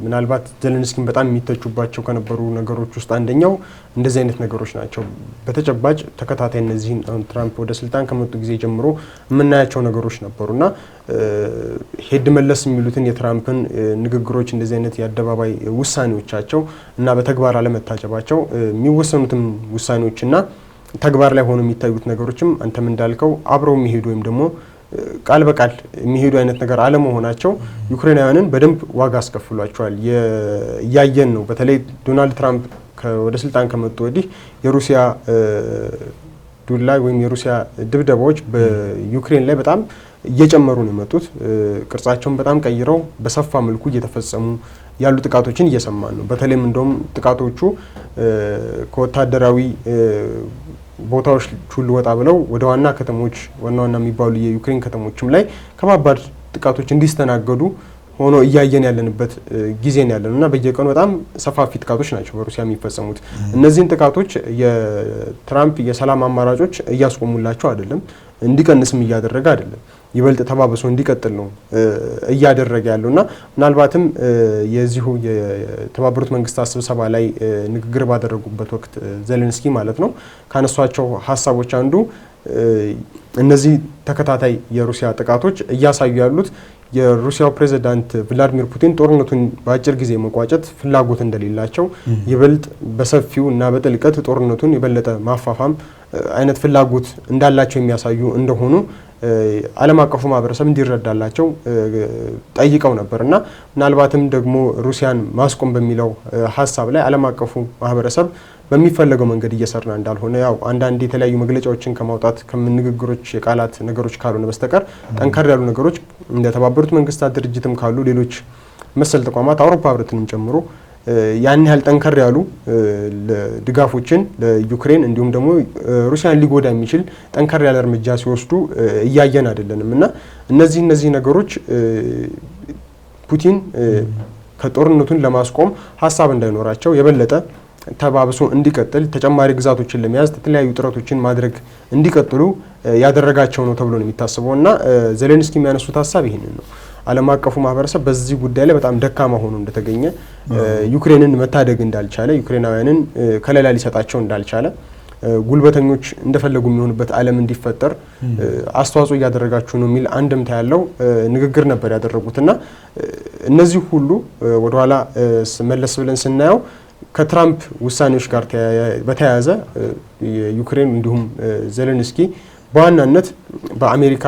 ምናልባት ዘለንስኪን በጣም የሚተቹባቸው ከነበሩ ነገሮች ውስጥ አንደኛው እንደዚህ አይነት ነገሮች ናቸው። በተጨባጭ ተከታታይ እነዚህን ትራምፕ ወደ ስልጣን ከመጡ ጊዜ ጀምሮ የምናያቸው ነገሮች ነበሩና ሄድ መለስ የሚሉትን የትራምፕን ንግግሮች እንደዚህ አይነት የአደባባይ ውሳኔዎቻቸው እና በተግባር አለመታጨባቸው የሚወሰኑትም ውሳኔዎችና ተግባር ላይ ሆኖ የሚታዩት ነገሮችም አንተም እንዳልከው አብረው የሚሄዱ ወይም ደግሞ ቃል በቃል የሚሄዱ አይነት ነገር አለመሆናቸው ዩክሬናውያንን በደንብ ዋጋ አስከፍሏቸዋል። እያየን ነው። በተለይ ዶናልድ ትራምፕ ወደ ስልጣን ከመጡ ወዲህ የሩሲያ ዱላ ወይም የሩሲያ ድብደባዎች በዩክሬን ላይ በጣም እየጨመሩ ነው የመጡት። ቅርጻቸውን በጣም ቀይረው በሰፋ መልኩ እየተፈጸሙ ያሉ ጥቃቶችን እየሰማን ነው። በተለይም እንደውም ጥቃቶቹ ከወታደራዊ ቦታዎች ሁሉ ወጣ ብለው ወደ ዋና ከተሞች ዋና የሚባሉ የዩክሬን ከተሞችም ላይ ከባባድ ጥቃቶች እንዲስተናገዱ ሆኖ እያየን ያለንበት ጊዜ ነው ያለነው እና በየቀኑ በጣም ሰፋፊ ጥቃቶች ናቸው በሩሲያ የሚፈጸሙት። እነዚህን ጥቃቶች የትራምፕ የሰላም አማራጮች እያስቆሙላቸው አይደለም፣ እንዲቀንስም እያደረገ አይደለም፣ ይበልጥ ተባብሶ እንዲቀጥል ነው እያደረገ ያለውና ምናልባትም የዚሁ የተባበሩት መንግስታት ስብሰባ ላይ ንግግር ባደረጉበት ወቅት ዘለንስኪ ማለት ነው ካነሷቸው ሀሳቦች አንዱ እነዚህ ተከታታይ የሩሲያ ጥቃቶች እያሳዩ ያሉት የሩሲያው ፕሬዝዳንት ቭላዲሚር ፑቲን ጦርነቱን በአጭር ጊዜ መቋጨት ፍላጎት እንደሌላቸው ይበልጥ በሰፊው እና በጥልቀት ጦርነቱን የበለጠ ማፋፋም አይነት ፍላጎት እንዳላቸው የሚያሳዩ እንደሆኑ ዓለም አቀፉ ማህበረሰብ እንዲረዳላቸው ጠይቀው ነበር እና ምናልባትም ደግሞ ሩሲያን ማስቆም በሚለው ሀሳብ ላይ ዓለም አቀፉ ማህበረሰብ በሚፈለገው መንገድ እየሰራ እንዳልሆነ ያው አንዳንድ የተለያዩ መግለጫዎችን ከማውጣት ከንግግሮች የቃላት ነገሮች ካልሆነ በስተቀር ጠንከር ያሉ ነገሮች እንደ ተባበሩት መንግስታት ድርጅትም ካሉ ሌሎች መሰል ተቋማት አውሮፓ ህብረትንም ጨምሮ ያን ያህል ጠንከር ያሉ ድጋፎችን ለዩክሬን እንዲሁም ደግሞ ሩሲያን ሊጎዳ የሚችል ጠንከር ያለ እርምጃ ሲወስዱ እያየን አይደለንም እና እነዚህ ነገሮች ፑቲን ከጦርነቱን ለማስቆም ሀሳብ እንዳይኖራቸው የበለጠ ተባብሶ እንዲቀጥል ተጨማሪ ግዛቶችን ለመያዝ የተለያዩ ጥረቶችን ማድረግ እንዲቀጥሉ ያደረጋቸው ነው ተብሎ ነው የሚታሰበው እና ዜሌንስኪ የሚያነሱት ሀሳብ ይህንን ነው። ዓለም አቀፉ ማህበረሰብ በዚህ ጉዳይ ላይ በጣም ደካማ ሆኖ እንደተገኘ፣ ዩክሬንን መታደግ እንዳልቻለ፣ ዩክሬናውያንን ከለላ ሊሰጣቸው እንዳልቻለ፣ ጉልበተኞች እንደፈለጉ የሚሆኑበት ዓለም እንዲፈጠር አስተዋጽኦ እያደረጋችሁ ነው የሚል አንድምታ ያለው ንግግር ነበር ያደረጉትና እነዚህ ሁሉ ወደኋላ መለስ ብለን ስናየው ከትራምፕ ውሳኔዎች ጋር በተያያዘ የዩክሬን እንዲሁም ዜሌንስኪ በዋናነት በአሜሪካ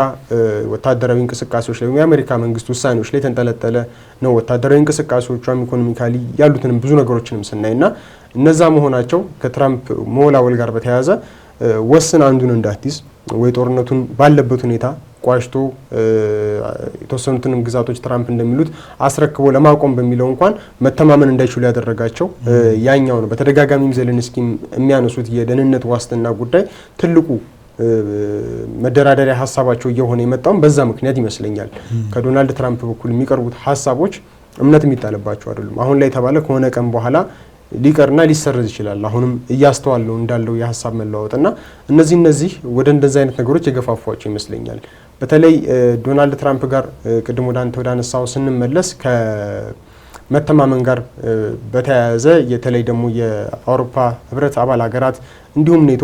ወታደራዊ እንቅስቃሴዎች ላይ የአሜሪካ መንግስት ውሳኔዎች ላይ ተንጠለጠለ ነው። ወታደራዊ እንቅስቃሴዎቿም ኢኮኖሚካሊ ያሉትንም ብዙ ነገሮችንም ስናይና እነዛ መሆናቸው ከትራምፕ መወላወል ጋር በተያያዘ ወስን አንዱን እንዳትይዝ ወይ ጦርነቱን ባለበት ሁኔታ ቋሽቶ የተወሰኑትንም ግዛቶች ትራምፕ እንደሚሉት አስረክቦ ለማቆም በሚለው እንኳን መተማመን እንዳይችሉ ያደረጋቸው ያኛው ነው። በተደጋጋሚም ዜሌንስኪ የሚያነሱት የደህንነት ዋስትና ጉዳይ ትልቁ መደራደሪያ ሀሳባቸው እየሆነ የመጣው በዛ ምክንያት ይመስለኛል። ከዶናልድ ትራምፕ በኩል የሚቀርቡት ሀሳቦች እምነት የሚጣልባቸው አይደሉም። አሁን ላይ የተባለ ከሆነ ቀን በኋላ ሊቀርና ሊሰረዝ ይችላል። አሁንም እያስተዋለው እንዳለው የሀሳብ መለዋወጥና እነዚህ ወደ እንደዚህ አይነት ነገሮች የገፋፏቸው ይመስለኛል። በተለይ ዶናልድ ትራምፕ ጋር ቅድም ወደ አነሳው ስንመለስ ከመተማመን ጋር በተያያዘ የተለይ ደግሞ የአውሮፓ ህብረት አባል ሀገራት እንዲሁም ኔቶ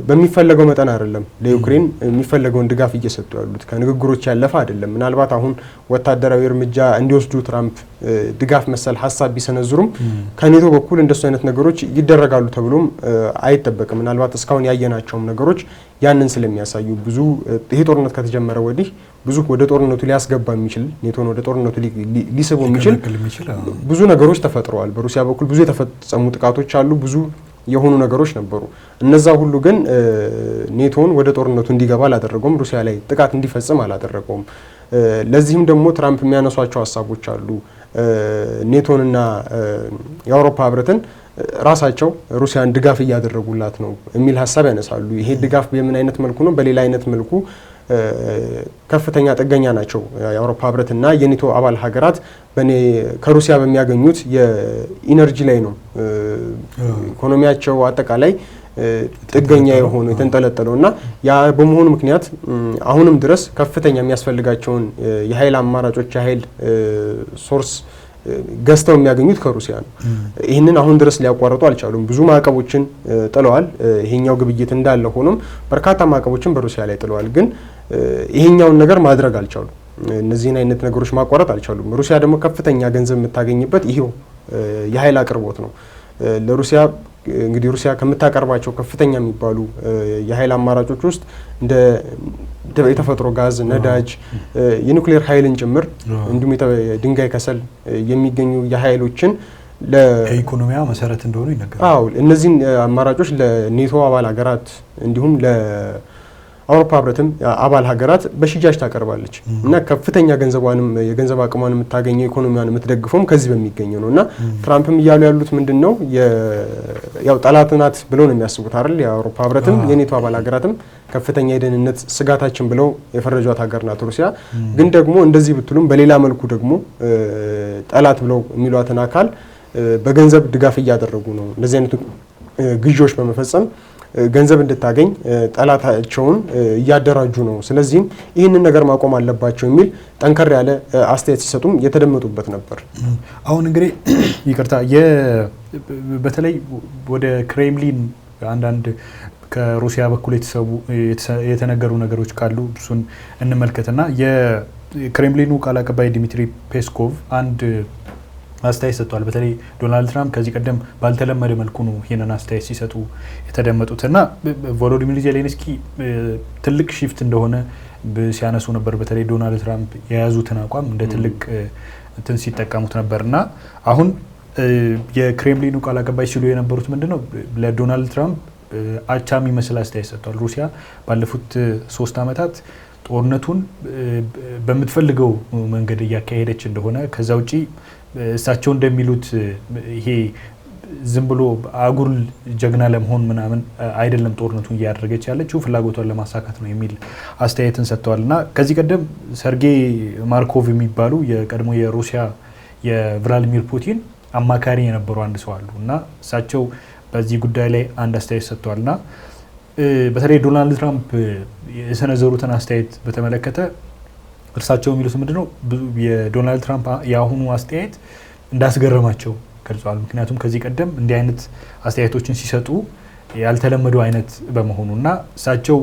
በሚፈለገው መጠን አይደለም ለዩክሬን የሚፈለገውን ድጋፍ እየሰጡ ያሉት ከንግግሮች ያለፈ አይደለም። ምናልባት አሁን ወታደራዊ እርምጃ እንዲወስዱ ትራምፕ ድጋፍ መሰል ሀሳብ ቢሰነዝሩም ከኔቶ በኩል እንደሱ አይነት ነገሮች ይደረጋሉ ተብሎም አይጠበቅም። ምናልባት እስካሁን ያየናቸውም ነገሮች ያንን ስለሚያሳዩ ብዙ ይሄ ጦርነት ከተጀመረ ወዲህ ብዙ ወደ ጦርነቱ ሊያስገባ የሚችል ኔቶን ወደ ጦርነቱ ሊስቡ የሚችል ብዙ ነገሮች ተፈጥረዋል። በሩሲያ በኩል ብዙ የተፈጸሙ ጥቃቶች አሉ፣ ብዙ የሆኑ ነገሮች ነበሩ። እነዛ ሁሉ ግን ኔቶን ወደ ጦርነቱ እንዲገባ አላደረገውም፣ ሩሲያ ላይ ጥቃት እንዲፈጽም አላደረገውም። ለዚህም ደግሞ ትራምፕ የሚያነሷቸው ሀሳቦች አሉ። ኔቶንና የአውሮፓ ህብረትን ራሳቸው ሩሲያን ድጋፍ እያደረጉላት ነው የሚል ሀሳብ ያነሳሉ። ይሄ ድጋፍ በምን አይነት መልኩ ነው? በሌላ አይነት መልኩ ከፍተኛ ጥገኛ ናቸው የአውሮፓ ህብረትና የኔቶ አባል ሀገራት ከሩሲያ በሚያገኙት የኢነርጂ ላይ ነው ኢኮኖሚያቸው አጠቃላይ ጥገኛ የሆኑ የተንጠለጠለው እና ያ በመሆኑ ምክንያት አሁንም ድረስ ከፍተኛ የሚያስፈልጋቸውን የኃይል አማራጮች የኃይል ሶርስ ገዝተው የሚያገኙት ከሩሲያ ነው። ይህንን አሁን ድረስ ሊያቋርጡ አልቻሉም። ብዙ ማዕቀቦችን ጥለዋል። ይሄኛው ግብይት እንዳለ ሆኖም በርካታ ማዕቀቦችን በሩሲያ ላይ ጥለዋል። ግን ይሄኛውን ነገር ማድረግ አልቻሉም። እነዚህን አይነት ነገሮች ማቋረጥ አልቻሉም። ሩሲያ ደግሞ ከፍተኛ ገንዘብ የምታገኝበት ይሄው የኃይል አቅርቦት ነው። ለሩሲያ እንግዲህ ሩሲያ ከምታቀርባቸው ከፍተኛ የሚባሉ የኃይል አማራጮች ውስጥ እንደ የተፈጥሮ ጋዝ፣ ነዳጅ፣ የኒውክሌር ኃይልን ጭምር እንዲሁም የድንጋይ ከሰል የሚገኙ የኃይሎችን ለኢኮኖሚያ መሰረት እንደሆኑ ይነገራል። አዎ እነዚህን አማራጮች ለኔቶ አባል ሀገራት እንዲሁም አውሮፓ ህብረትም አባል ሀገራት በሽያጭ ታቀርባለች እና ከፍተኛ የገንዘብ አቅሟን የምታገኘው ኢኮኖሚዋን የምትደግፈውም ከዚህ በሚገኘው ነው እና ትራምፕም እያሉ ያሉት ምንድነው ያው ጠላት ናት ብለው ነው የሚያስቡት አይደል? የአውሮፓ ህብረትም የኔቶ አባል ሀገራትም ከፍተኛ የደህንነት ስጋታችን ብለው የፈረጇት ሀገር ናት ሩሲያ። ግን ደግሞ እንደዚህ ብትሉም በሌላ መልኩ ደግሞ ጠላት ብለው የሚሏትን አካል በገንዘብ ድጋፍ እያደረጉ ነው። እንደዚህ አይነት ግዢዎች በመፈጸም ገንዘብ እንድታገኝ ጠላታቸውን እያደራጁ ነው። ስለዚህም ይህንን ነገር ማቆም አለባቸው የሚል ጠንከር ያለ አስተያየት ሲሰጡም የተደመጡበት ነበር። አሁን እንግዲህ ይቅርታ በተለይ ወደ ክሬምሊን አንዳንድ ከሩሲያ በኩል የተነገሩ ነገሮች ካሉ እሱን እንመልከትና የክሬምሊኑ ቃል አቀባይ ዲሚትሪ ፔስኮቭ አንድ አስተያየት ሰጥቷል። በተለይ ዶናልድ ትራምፕ ከዚህ ቀደም ባልተለመደ መልኩ ነው ይህንን አስተያየት ሲሰጡ የተደመጡትና ቮሎዲሚር ዜሌንስኪ ትልቅ ሺፍት እንደሆነ ሲያነሱ ነበር። በተለይ ዶናልድ ትራምፕ የያዙትን አቋም እንደ ትልቅ እንትን ሲጠቀሙት ነበርና አሁን የክሬምሊኑ ቃል አቀባይ ሲሉ የነበሩት ምንድነው ለዶናልድ ትራምፕ አቻ የሚመስል አስተያየት ሰጥቷል። ሩሲያ ባለፉት 3 ዓመታት ጦርነቱን በምትፈልገው መንገድ እያካሄደች እንደሆነ ከዛ ውጪ እሳቸው እንደሚሉት ይሄ ዝም ብሎ አጉል ጀግና ለመሆን ምናምን አይደለም ጦርነቱን እያደረገች ያለችው ፍላጎቷን ለማሳካት ነው የሚል አስተያየትን ሰጥተዋል እና ከዚህ ቀደም ሰርጌይ ማርኮቭ የሚባሉ የቀድሞ የሩሲያ የቭላዲሚር ፑቲን አማካሪ የነበሩ አንድ ሰው አሉ እና እሳቸው በዚህ ጉዳይ ላይ አንድ አስተያየት ሰጥተዋል እና በተለይ ዶናልድ ትራምፕ የሰነዘሩትን አስተያየት በተመለከተ እርሳቸው የሚሉት ምንድነው የዶናልድ ትራምፕ የአሁኑ አስተያየት እንዳስገረማቸው ገልጸዋል። ምክንያቱም ከዚህ ቀደም እንዲህ አይነት አስተያየቶችን ሲሰጡ ያልተለመዱ አይነት በመሆኑና እሳቸው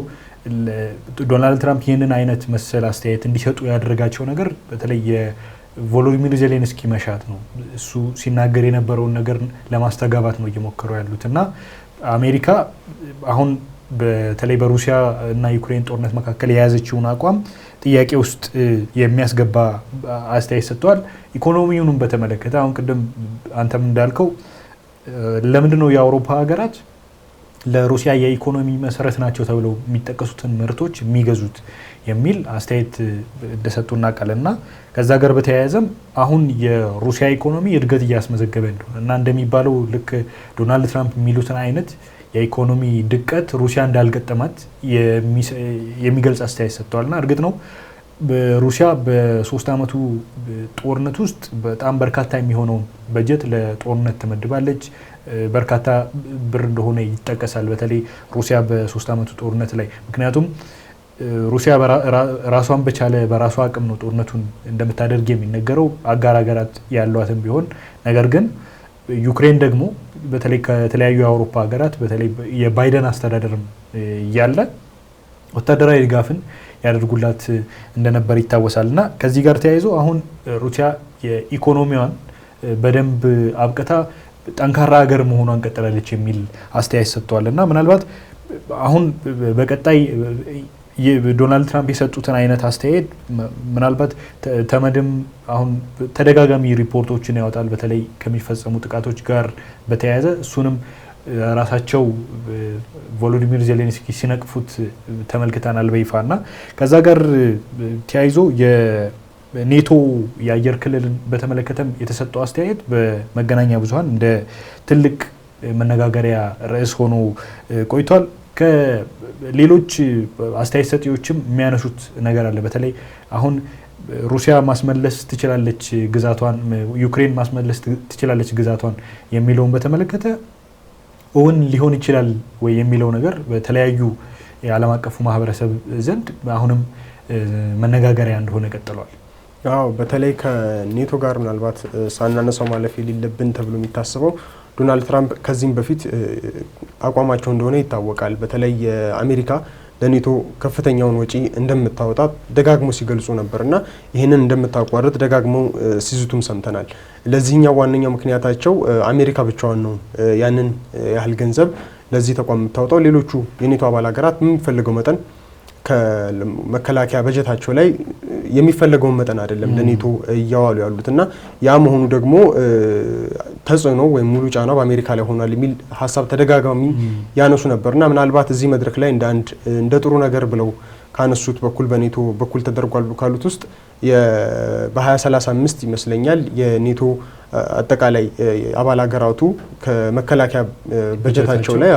ዶናልድ ትራምፕ ይህንን አይነት መሰል አስተያየት እንዲሰጡ ያደረጋቸው ነገር በተለይ የቮሎዲሚር ዜሌንስኪ መሻት ነው። እሱ ሲናገር የነበረውን ነገር ለማስተጋባት ነው እየሞከሩ ያሉት እና አሜሪካ አሁን በተለይ በሩሲያ እና ዩክሬን ጦርነት መካከል የያዘችውን አቋም ጥያቄ ውስጥ የሚያስገባ አስተያየት ሰጥተዋል። ኢኮኖሚውንም በተመለከተ አሁን ቅድም አንተም እንዳልከው ለምንድን ነው የአውሮፓ ሀገራት ለሩሲያ የኢኮኖሚ መሰረት ናቸው ተብለው የሚጠቀሱትን ምርቶች የሚገዙት የሚል አስተያየት እንደሰጡ እናውቃለንና ከዛ ጋር በተያያዘም አሁን የሩሲያ ኢኮኖሚ እድገት እያስመዘገበ እንደሆነ እና እንደሚባለው ልክ ዶናልድ ትራምፕ የሚሉትን አይነት የኢኮኖሚ ድቀት ሩሲያ እንዳልገጠማት የሚገልጽ አስተያየት ሰጥተዋልና እርግጥ ነው ሩሲያ በ3 ዓመቱ ጦርነት ውስጥ በጣም በርካታ የሚሆነውን በጀት ለጦርነት ትመድባለች። በርካታ ብር እንደሆነ ይጠቀሳል። በተለይ ሩሲያ በ3 ዓመቱ ጦርነት ላይ ምክንያቱም ሩሲያ ራሷን በቻለ በራሷ አቅም ነው ጦርነቱን እንደምታደርግ የሚነገረው አጋር ሀገራት ያሏትም ቢሆን ነገር ግን ዩክሬን ደግሞ በተለይ ከተለያዩ የአውሮፓ ሀገራት በተለይ የባይደን አስተዳደርም ያለ ወታደራዊ ድጋፍን ያደርጉላት እንደነበር ይታወሳል እና ከዚህ ጋር ተያይዞ አሁን ሩሲያ የኢኮኖሚዋን በደንብ አብቅታ ጠንካራ ሀገር መሆኗን ቀጥላለች የሚል አስተያየት ሰጥቷል እና ምናልባት አሁን በቀጣይ ዶናልድ ትራምፕ የሰጡትን አይነት አስተያየት ምናልባት ተመድም አሁን ተደጋጋሚ ሪፖርቶችን ያወጣል በተለይ ከሚፈጸሙ ጥቃቶች ጋር በተያያዘ እሱንም ራሳቸው ቮሎዲሚር ዜሌንስኪ ሲነቅፉት ተመልክተናል በይፋ እና ከዛ ጋር ተያይዞ የኔቶ የአየር ክልልን በተመለከተም የተሰጠው አስተያየት በመገናኛ ብዙኃን እንደ ትልቅ መነጋገሪያ ርዕስ ሆኖ ቆይቷል። ከሌሎች አስተያየት ሰጪዎችም የሚያነሱት ነገር አለ። በተለይ አሁን ሩሲያ ማስመለስ ትችላለች ግዛቷን፣ ዩክሬን ማስመለስ ትችላለች ግዛቷን የሚለውን በተመለከተ እውን ሊሆን ይችላል ወይ የሚለው ነገር በተለያዩ የዓለም አቀፉ ማህበረሰብ ዘንድ አሁንም መነጋገሪያ እንደሆነ ቀጥሏል። አዎ በተለይ ከኔቶ ጋር ምናልባት ሳናነሳው ማለፍ የሌለብን ተብሎ የሚታሰበው ዶናልድ ትራምፕ ከዚህም በፊት አቋማቸው እንደሆነ ይታወቃል። በተለይ የአሜሪካ ለኔቶ ከፍተኛውን ወጪ እንደምታወጣ ደጋግሞ ሲገልጹ ነበርና ይህንን እንደምታቋርጥ ደጋግሞ ሲዝቱም ሰምተናል። ለዚህኛው ዋነኛው ምክንያታቸው አሜሪካ ብቻዋን ነው ያንን ያህል ገንዘብ ለዚህ ተቋም የምታወጣው። ሌሎቹ የኔቶ አባል ሀገራት የሚፈልገው መጠን ከመከላከያ በጀታቸው ላይ የሚፈለገውን መጠን አይደለም ለኔቶ እያዋሉ ያሉትና ያ መሆኑ ደግሞ ተጽዕኖ ወይም ሙሉ ጫና በአሜሪካ ላይ ሆኗል የሚል ሀሳብ ተደጋጋሚ ያነሱ ነበርና ምናልባት እዚህ መድረክ ላይ እንደ ጥሩ ነገር ብለው ካነሱት በኩል በኔቶ በኩል ተደርጓል ካሉት ውስጥ በ2035 ይመስለኛል የኔቶ አጠቃላይ አባል ሀገራቱ ከመከላከያ በጀታቸው ላይ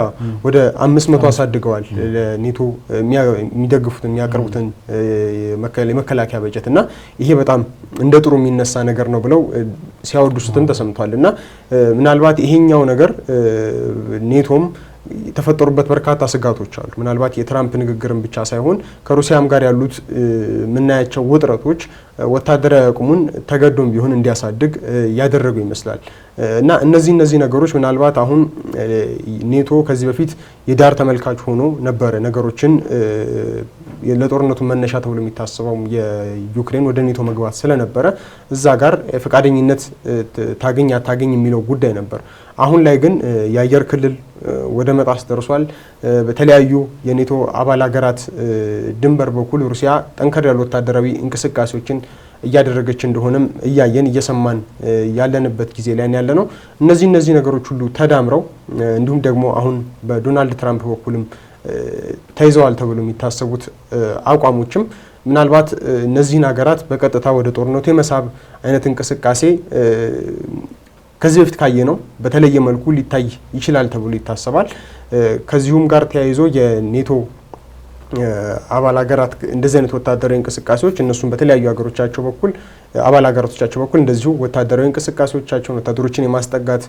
ወደ 500 አሳድገዋል ለኔቶ የሚደግፉትን የሚያቀርቡትን የመከላከያ በጀት እና ይሄ በጣም እንደ ጥሩ የሚነሳ ነገር ነው ብለው ሲያወድሱትም ተሰምቷል እና ምናልባት ይሄኛው ነገር ኔቶም የተፈጠሩበት በርካታ ስጋቶች አሉ። ምናልባት የትራምፕ ንግግርን ብቻ ሳይሆን ከሩሲያም ጋር ያሉት የምናያቸው ውጥረቶች ወታደራዊ አቅሙን ተገዶም ቢሆን እንዲያሳድግ ያደረገው ይመስላል እና እነዚህ ነገሮች ምናልባት አሁን ኔቶ ከዚህ በፊት የዳር ተመልካች ሆኖ ነበረ ነገሮችን ለጦርነቱ መነሻ ተብሎ የሚታሰበው የዩክሬን ወደ ኔቶ መግባት ስለነበረ እዛ ጋር ፈቃደኝነት ታገኝ አታገኝ የሚለው ጉዳይ ነበር። አሁን ላይ ግን የአየር ክልል ወደ መጣስ ደርሷል። በተለያዩ የኔቶ አባል ሀገራት ድንበር በኩል ሩሲያ ጠንከር ያሉ ወታደራዊ እንቅስቃሴዎችን እያደረገች እንደሆነም እያየን እየሰማን ያለንበት ጊዜ ላይ ያለ ነው። እነዚህ ነገሮች ሁሉ ተዳምረው እንዲሁም ደግሞ አሁን በዶናልድ ትራምፕ በኩልም ተይዘዋል ተብሎ የሚታሰቡት አቋሞችም ምናልባት እነዚህን ሀገራት በቀጥታ ወደ ጦርነቱ የመሳብ አይነት እንቅስቃሴ ከዚህ በፊት ካየ ነው በተለየ መልኩ ሊታይ ይችላል ተብሎ ይታሰባል። ከዚሁም ጋር ተያይዞ የኔቶ አባል ሀገራት እንደዚህ አይነት ወታደራዊ እንቅስቃሴዎች እነሱም በተለያዩ ሀገሮቻቸው በኩል አባል ሀገራቶቻቸው በኩል እንደዚሁ ወታደራዊ እንቅስቃሴዎቻቸውን ወታደሮችን የማስጠጋት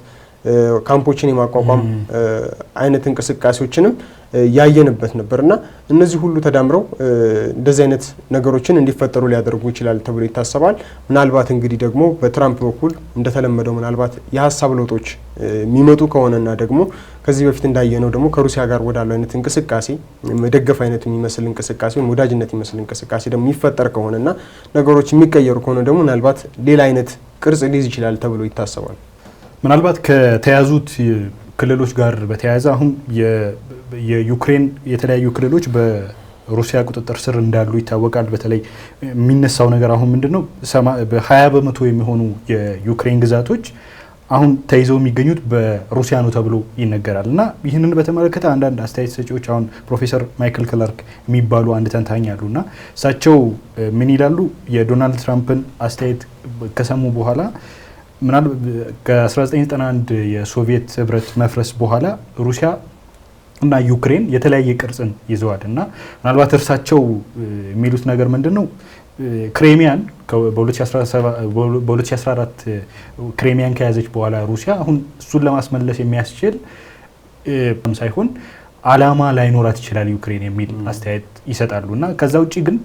ካምፖችን የማቋቋም አይነት እንቅስቃሴዎችንም ያየንበት ነበርና እነዚህ ሁሉ ተዳምረው እንደዚህ አይነት ነገሮችን እንዲፈጠሩ ሊያደርጉ ይችላል ተብሎ ይታሰባል። ምናልባት እንግዲህ ደግሞ በትራምፕ በኩል እንደተለመደው ምናልባት የሀሳብ ለውጦች የሚመጡ ከሆነና ደግሞ ከዚህ በፊት እንዳየነው ደግሞ ከሩሲያ ጋር ወዳለው አይነት እንቅስቃሴ መደገፍ አይነት የሚመስል እንቅስቃሴ ወይም ወዳጅነት የሚመስል እንቅስቃሴ ደግሞ የሚፈጠር ከሆነና ነገሮች የሚቀየሩ ከሆነ ደግሞ ምናልባት ሌላ አይነት ቅርጽ ሊይዝ ይችላል ተብሎ ይታሰባል። ምናልባት ከተያዙት ክልሎች ጋር በተያያዘ አሁን የዩክሬን የተለያዩ ክልሎች በሩሲያ ቁጥጥር ስር እንዳሉ ይታወቃል። በተለይ የሚነሳው ነገር አሁን ምንድነው በ20 በመቶ የሚሆኑ የዩክሬን ግዛቶች አሁን ተይዘው የሚገኙት በሩሲያ ነው ተብሎ ይነገራል እና ይህንን በተመለከተ አንዳንድ አስተያየት ሰጪዎች አሁን ፕሮፌሰር ማይክል ክላርክ የሚባሉ አንድ ተንታኝ አሉና እሳቸው ምን ይላሉ? የዶናልድ ትራምፕን አስተያየት ከሰሙ በኋላ ምናልባት ከ1991 የሶቪየት ህብረት መፍረስ በኋላ ሩሲያ እና ዩክሬን የተለያየ ቅርጽን ይዘዋል እና ምናልባት እርሳቸው የሚሉት ነገር ምንድነው ክሬሚያን በ2014 ክሬሚያን ከያዘች በኋላ ሩሲያ አሁን እሱን ለማስመለስ የሚያስችል ሳይሆን አላማ ላይኖራት ይችላል ዩክሬን የሚል አስተያየት ይሰጣሉ እና ከዛ ውጪ ግን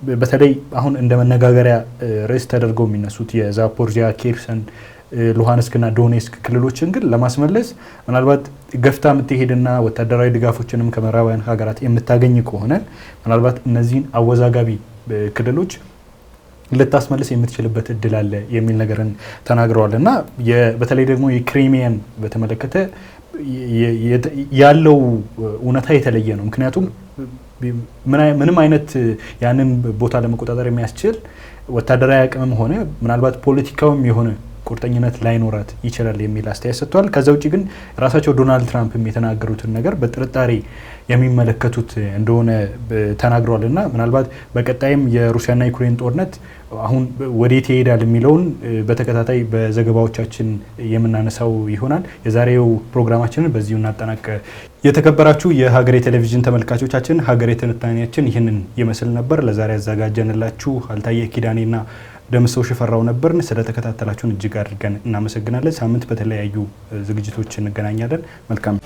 በተለይ አሁን እንደ መነጋገሪያ ርዕስ ተደርገው የሚነሱት የዛፖርዚያ ኬርሰን ሉሃንስክና ዶኔስክ ክልሎችን ግን ለማስመለስ ምናልባት ገፍታ የምትሄድና ወታደራዊ ድጋፎችንም ከምዕራባውያን ሀገራት የምታገኝ ከሆነ ምናልባት እነዚህን አወዛጋቢ ክልሎች ልታስመልስ የምትችልበት እድል አለ የሚል ነገርን ተናግረዋል። እና በተለይ ደግሞ የክሪሚያን በተመለከተ ያለው እውነታ የተለየ ነው። ምክንያቱም ምንም አይነት ያንን ቦታ ለመቆጣጠር የሚያስችል ወታደራዊ አቅምም ሆነ ምናልባት ፖለቲካውም የሆነ ቁርጠኝነት ላይኖራት ይችላል የሚል አስተያየት ሰጥቷል። ከዛ ውጪ ግን ራሳቸው ዶናልድ ትራምፕም የተናገሩትን ነገር በጥርጣሬ የሚመለከቱት እንደሆነ ተናግረዋል። እና ምናልባት በቀጣይም የሩሲያና ዩክሬን ጦርነት አሁን ወዴት ይሄዳል የሚለውን በተከታታይ በዘገባዎቻችን የምናነሳው ይሆናል። የዛሬው ፕሮግራማችንን በዚሁ እናጠናቀ። የተከበራችሁ የሀገሬ ቴሌቪዥን ተመልካቾቻችን ሀገሬ ትንታኔያችን ይህንን ይመስል ነበር። ለዛሬ ያዘጋጀንላችሁ አልታየ ኪዳኔና ደምሰው ሽፈራው ነበርን። ስለተከታተላችሁን እጅግ አድርገን እናመሰግናለን። ሳምንት በተለያዩ ዝግጅቶች እንገናኛለን። መልካም